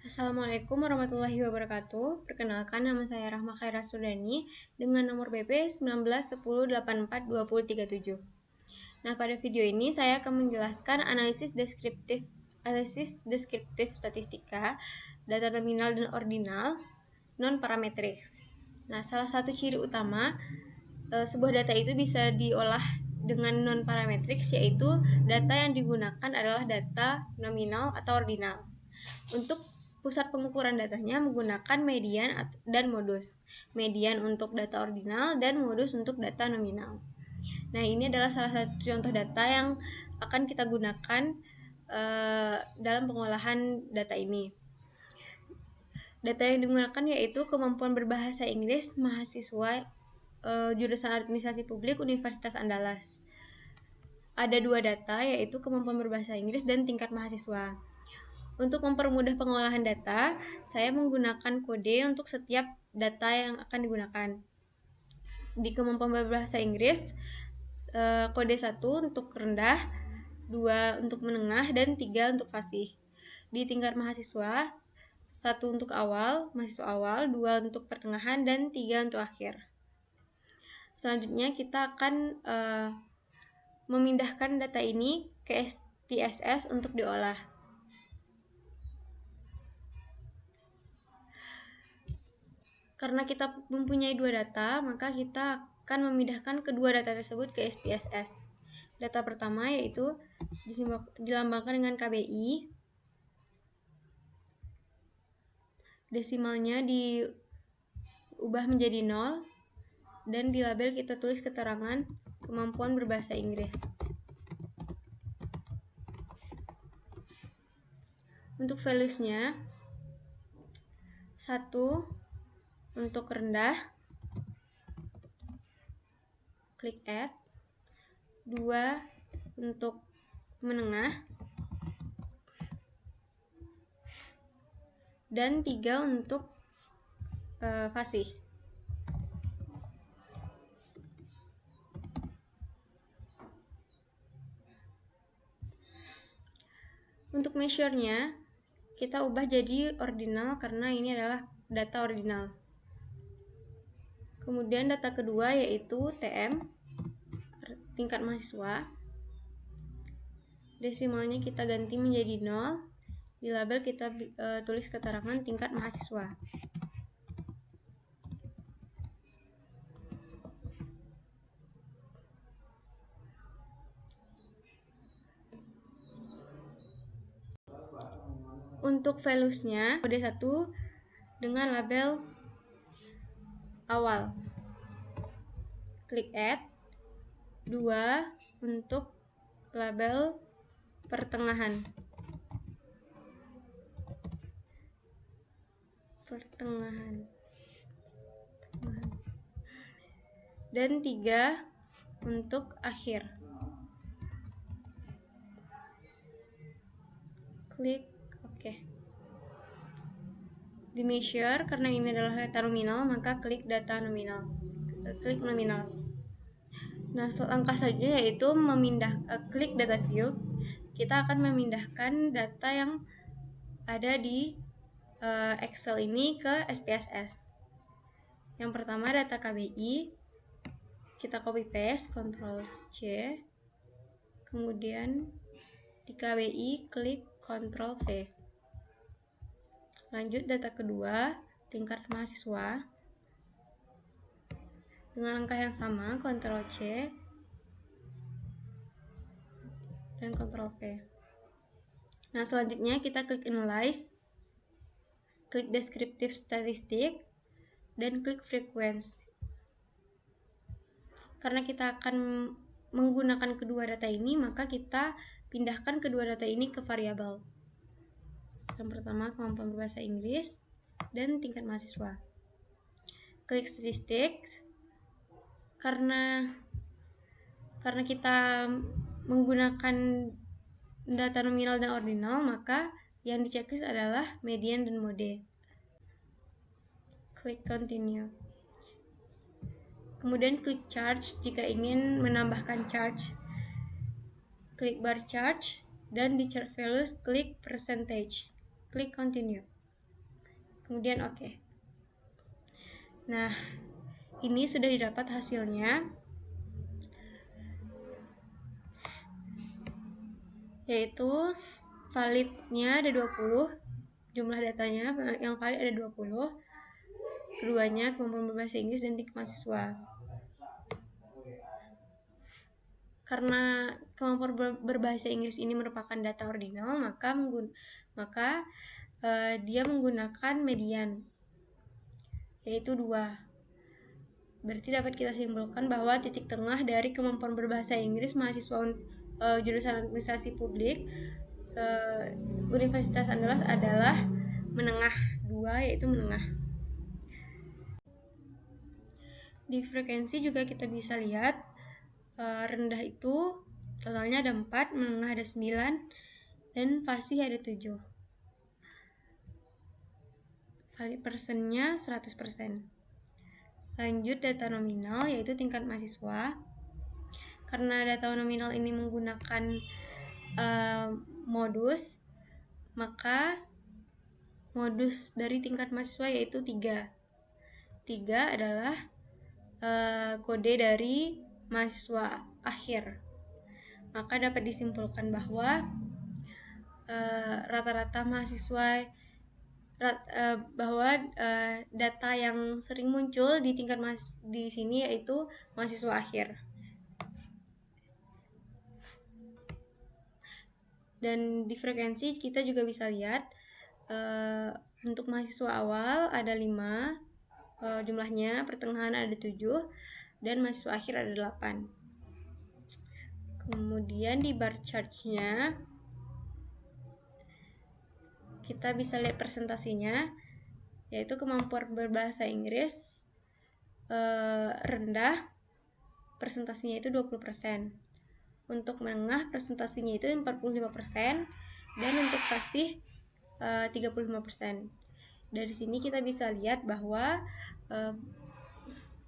Assalamualaikum warahmatullahi wabarakatuh. Perkenalkan, nama saya Rahma Khaira Sudani dengan nomor BP 1910842037. Nah, pada video ini saya akan menjelaskan analisis deskriptif statistika, data nominal dan ordinal, non-parametrics. Nah, salah satu ciri utama sebuah data itu bisa diolah dengan non-parametrics, yaitu data yang digunakan adalah data nominal atau ordinal. Untuk pusat pengukuran datanya menggunakan median dan modus. Median untuk data ordinal dan modus untuk data nominal. Nah, ini adalah salah satu contoh data yang akan kita gunakan dalam pengolahan data ini. Data yang digunakan yaitu kemampuan berbahasa Inggris mahasiswa jurusan Administrasi Publik Universitas Andalas. Ada dua data, yaitu kemampuan berbahasa Inggris dan tingkat mahasiswa. Untuk mempermudah pengolahan data, saya menggunakan kode untuk setiap data yang akan digunakan. Di kemampuan berbahasa Inggris, kode 1 untuk rendah, 2 untuk menengah, dan 3 untuk fasih. Di tingkat mahasiswa, 1 untuk mahasiswa awal, 2 untuk pertengahan, dan 3 untuk akhir. Selanjutnya kita akan memindahkan data ini ke SPSS untuk diolah. Karena kita mempunyai dua data, maka kita akan memindahkan kedua data tersebut ke SPSS. Data pertama yaitu dilambangkan dengan KBI. Desimalnya diubah menjadi 0 dan di label kita tulis keterangan kemampuan berbahasa Inggris. Untuk values-nya, 1 untuk rendah, klik add, 2 untuk menengah, dan 3 untuk fasih. Untuk measure-nya, kita ubah jadi ordinal karena ini adalah data ordinal. Kemudian data kedua yaitu TM, tingkat mahasiswa. Desimalnya kita ganti menjadi 0. Di label kita tulis keterangan tingkat mahasiswa. Untuk values-nya, kode 1 dengan label awal. Klik add. 2 untuk label pertengahan. Dan 3 untuk akhir. Klik OK. Di measure, karena ini adalah data nominal, maka klik data nominal. Klik nominal. Nah, langkah selanjutnya yaitu klik data view. Kita akan memindahkan data yang ada di Excel ini ke SPSS. Yang pertama data KBI, kita copy paste, Ctrl C. Kemudian di KBI klik Ctrl V. Lanjut data kedua, tingkat mahasiswa. Dengan langkah yang sama, Ctrl C dan Ctrl V. Nah, selanjutnya kita klik Analyze, klik Descriptive Statistic, dan klik Frequency. Karena kita akan menggunakan kedua data ini, maka kita pindahkan kedua data ini ke variabel. Yang pertama kemampuan berbahasa Inggris dan tingkat mahasiswa. Klik Statistics. Karena kita menggunakan data nominal dan ordinal, maka yang diceklis adalah median dan mode. Klik Continue. Kemudian klik Charge jika ingin menambahkan charge. Klik bar charge dan di chart values klik percentage. Klik Continue. Kemudian oke. Nah, ini sudah didapat hasilnya, yaitu validnya ada 20, jumlah datanya yang valid ada 20, keduanya kemampuan berbahasa Inggris dan tingkat mahasiswa. Karena kemampuan berbahasa Inggris ini merupakan data ordinal, maka dia menggunakan median, yaitu 2. Berarti dapat kita simpulkan bahwa titik tengah dari kemampuan berbahasa Inggris mahasiswa jurusan administrasi publik Universitas Andalas adalah menengah 2, yaitu menengah. Di frekuensi juga kita bisa lihat rendah itu totalnya ada 4, menengah ada 9, dan fasih ada 7. Valid persennya 100%. Lanjut data nominal, yaitu tingkat mahasiswa. Karena data nominal ini menggunakan modus, maka modus dari tingkat mahasiswa yaitu 3. 3 adalah kode dari mahasiswa akhir. Maka dapat disimpulkan bahwa rata-rata mahasiswa bahwa data yang sering muncul di tingkat di sini yaitu mahasiswa akhir. Dan di frekuensi kita juga bisa lihat untuk mahasiswa awal ada 5 jumlahnya, pertengahan ada 7, dan mahasiswa akhir ada 8. Kemudian di bar chart-nya kita bisa lihat presentasinya, yaitu kemampuan berbahasa Inggris rendah, presentasinya itu 20%. Untuk menengah, presentasinya itu 45%, dan untuk fasih 35%. Dari sini kita bisa lihat bahwa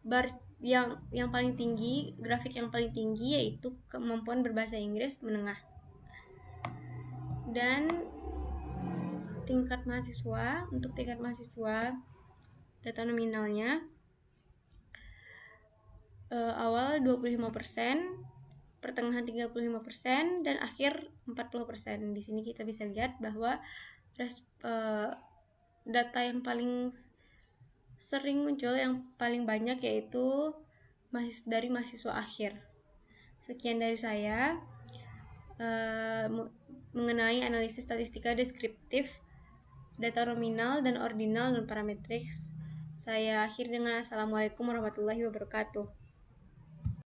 bar yang paling tinggi, grafik yang paling tinggi yaitu kemampuan berbahasa Inggris menengah. Dan tingkat mahasiswa, untuk tingkat mahasiswa data nominalnya awal 25%, pertengahan 35%, dan akhir 40%. Di sini kita bisa lihat bahwa data yang paling sering muncul, yang paling banyak yaitu dari mahasiswa akhir. Sekian dari saya mengenai analisis statistika deskriptif data nominal dan ordinal non parametrics. Saya akhiri dengan assalamualaikum warahmatullahi wabarakatuh.